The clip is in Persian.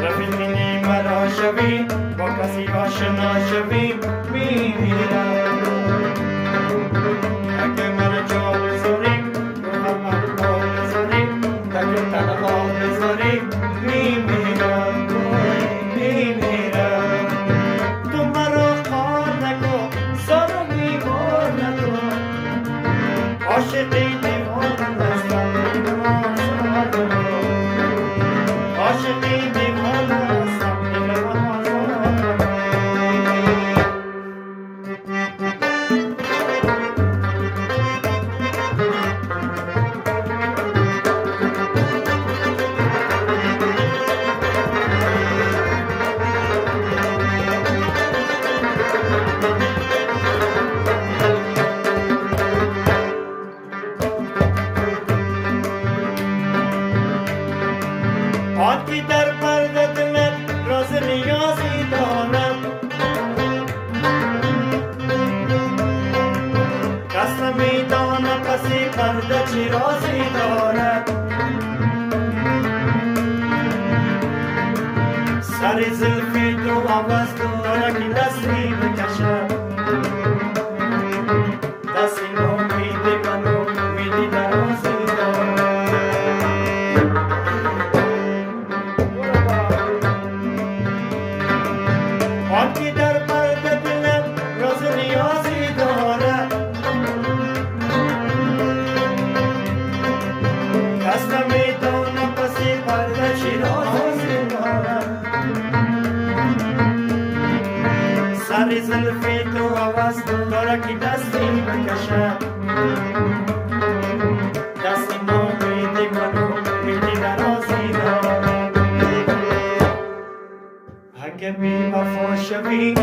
رفیقی مرا شوی با کسی آشنا شوی میمیرم اگه مرا جا بذاری رو هم پا بذاری اگه تنها بذاری میمیرم تو مرا خار نکن سارا بیمار نکن عاشقی دیوانه هستم عاشقی دیوانه هستم آنکی در پرده دلت راز نیازی دارد کس نمیداند پسی پرده چی رازی دارد سر زلفی تو عوض دارد که دستی بکشد دستی نومیدی من امیدی درازی دارد آنکی در پرده دلت راز نیازی دارد کس نمیداند پسی پرده چی رازی دارد سر زلفی تو عوض دارد که دستی بکشد دستی نومیدی من امیدی درازی دارد اگه بی وفا شوی